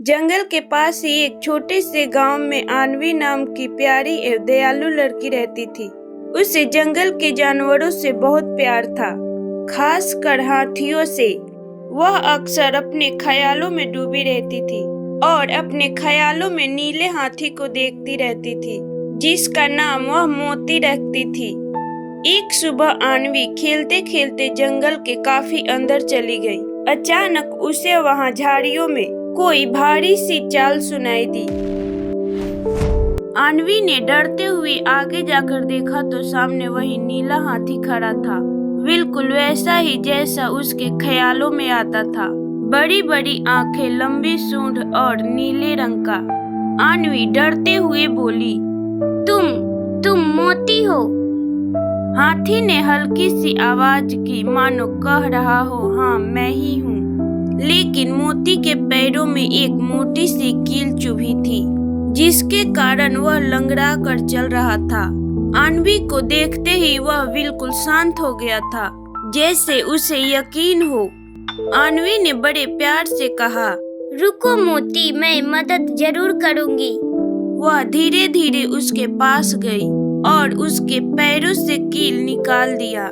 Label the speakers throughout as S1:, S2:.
S1: जंगल के पास ही एक छोटे से गांव में आनवी नाम की प्यारी एवं दयालु लड़की रहती थी। उसे जंगल के जानवरों से बहुत प्यार था, खासकर हाथियों से। वह अक्सर अपने ख्यालों में डूबी रहती थी और अपने ख्यालों में नीले हाथी को देखती रहती थी, जिसका नाम वह मोती रखती थी। एक सुबह आनवी खेलते खेलते जंगल के काफी अंदर चली गई। अचानक उसे वहां झाड़ियों में कोई भारी सी चाल सुनाई दी। आनवी ने डरते हुए आगे जाकर देखा तो सामने वही नीला हाथी खड़ा था, बिल्कुल वैसा ही जैसा उसके ख्यालों में आता था। बड़ी बड़ी आंखें, लंबी सूंड और नीले रंग का। आनवी डरते हुए बोली, तुम मोती हो? हाथी ने हल्की सी आवाज की, मानो कह रहा हो, हाँ मैं ही हूँ। लेकिन मोती के पैरों में एक मोटी सी कील चुभी थी, जिसके कारण वह लंगड़ा कर चल रहा था। आनवी को देखते ही वह बिल्कुल शांत हो गया था, जैसे उसे यकीन हो। आनवी ने बड़े प्यार से कहा, रुको मोती, मैं मदद जरूर करूंगी। वह धीरे धीरे उसके पास गई और उसके पैरों से कील निकाल दिया।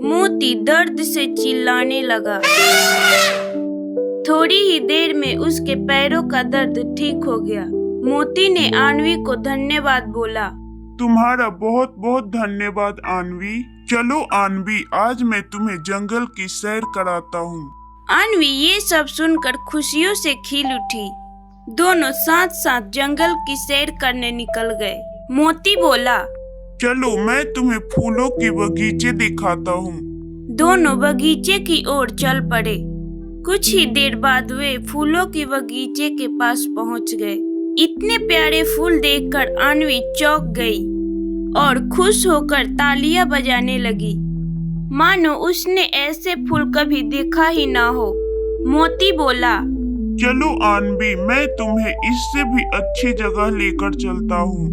S1: मोती दर्द से चिल्लाने लगा। थोड़ी ही देर में उसके पैरों का दर्द ठीक हो गया। मोती ने आनवी को धन्यवाद बोला।
S2: तुम्हारा बहुत बहुत धन्यवाद आनवी। चलो आनवी, आज मैं तुम्हें जंगल की सैर कराता हूँ।
S1: आनवी ये सब सुनकर खुशियों से खिल उठी। दोनों साथ साथ जंगल की सैर करने निकल गए। मोती बोला,
S2: चलो मैं तुम्हें फूलों के बगीचे दिखाता हूँ।
S1: दोनों बगीचे की ओर चल पड़े। कुछ ही देर बाद वे फूलों के बगीचे के पास पहुँच गए। इतने प्यारे फूल देखकर आनवी चौंक गई और खुश होकर तालियां बजाने लगी, मानो उसने ऐसे फूल कभी देखा ही ना हो। मोती बोला,
S2: चलो आनवी, मैं तुम्हें इससे भी अच्छी जगह लेकर चलता हूँ,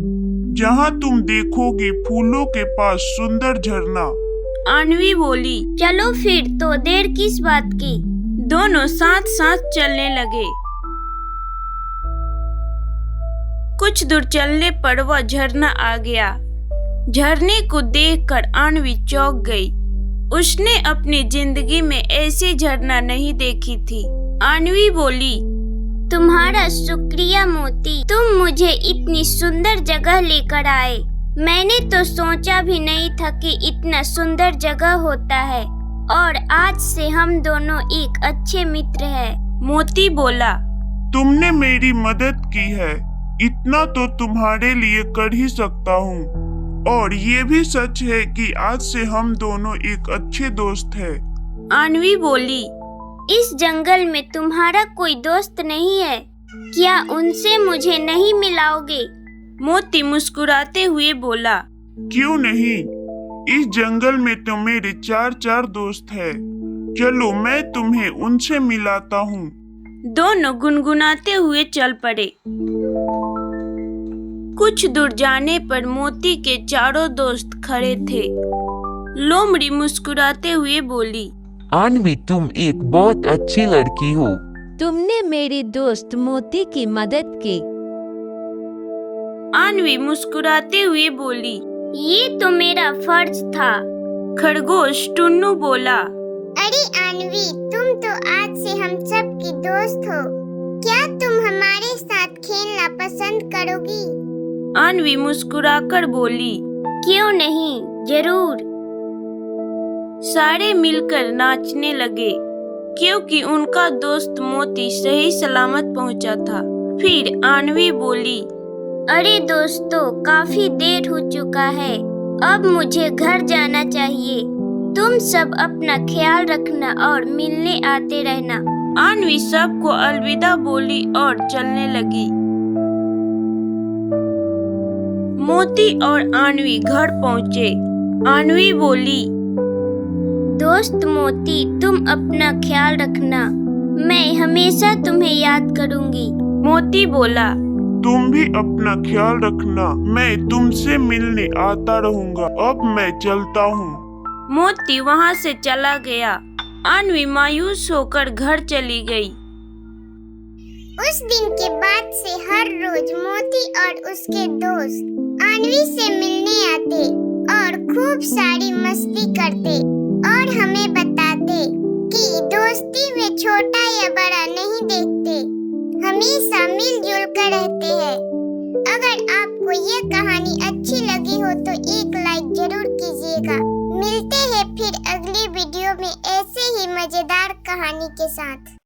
S2: जहाँ तुम देखोगे फूलों के पास सुंदर झरना।
S1: आनवी बोली, चलो फिर तो देर किस बात की। दोनों साथ साथ चलने लगे। कुछ दूर चलने पर वह झरना आ गया। झरने को देखकर आनवी चौंक गई। उसने अपनी जिंदगी में ऐसी झरना नहीं देखी थी। आनवी बोली, तुम्हारा शुक्रिया मोती, तुम मुझे इतनी सुंदर जगह लेकर आए। मैंने तो सोचा भी नहीं था कि इतना सुंदर जगह होता है, और आज से हम दोनों एक अच्छे मित्र हैं। मोती बोला,
S2: तुमने मेरी मदद की है, इतना तो तुम्हारे लिए कर ही सकता हूँ। और ये भी सच है कि आज से हम दोनों एक अच्छे दोस्त हैं।
S1: आनवी बोली, इस जंगल में तुम्हारा कोई दोस्त नहीं है क्या? उनसे मुझे नहीं मिलाओगे? मोती मुस्कुराते हुए बोला,
S2: क्यों नहीं, इस जंगल में तो मेरे चार दोस्त हैं। चलो मैं तुम्हें उनसे मिलाता हूँ।
S1: दोनों गुनगुनाते हुए चल पड़े। कुछ दूर जाने पर मोती के चारों दोस्त खड़े थे। लोमड़ी मुस्कुराते हुए बोली,
S3: आनवी, तुम एक बहुत अच्छी लड़की हो।
S4: तुमने मेरी दोस्त मोती की मदद की।
S1: आनवी मुस्कुराते हुए बोली, ये तो मेरा फर्ज था। खरगोश टुन्नू बोला,
S5: अरे आनवी, तुम तो आज से हम सब की दोस्त हो। क्या तुम हमारे साथ खेलना पसंद करोगी?
S1: आनवी मुस्कुराकर बोली, क्यों नहीं, जरूर। सारे मिलकर नाचने लगे, क्योंकि उनका दोस्त मोती सही सलामत पहुंचा था। फिर आनवी बोली, अरे दोस्तों, काफी देर हो चुका है, अब मुझे घर जाना चाहिए। तुम सब अपना ख्याल रखना और मिलने आते रहना। आनवी सबको अलविदा बोली और चलने लगी। मोती और आनवी घर पहुँचे। आनवी बोली, दोस्त मोती, तुम अपना ख्याल रखना, मैं हमेशा तुम्हें याद करूंगी। मोती बोला,
S2: तुम भी अपना ख्याल रखना, मैं तुमसे मिलने आता रहूंगा। अब मैं चलता हूँ।
S1: मोती वहाँ से चला गया। आनवी मायूस होकर घर चली गई।
S5: उस दिन के बाद से हर रोज मोती और उसके दोस्त आणवी से मिलने आते और खूब सारी मस्ती करते और हमें बताते कि दोस्ती में छोटा या बड़ा नहीं देखते, हमेशा मिलजुल कर रहते हैं। अगर आपको ये कहानी अच्छी लगी हो तो एक लाइक जरूर कीजिएगा। मिलते हैं फिर अगली वीडियो में ऐसे ही मजेदार कहानी के साथ।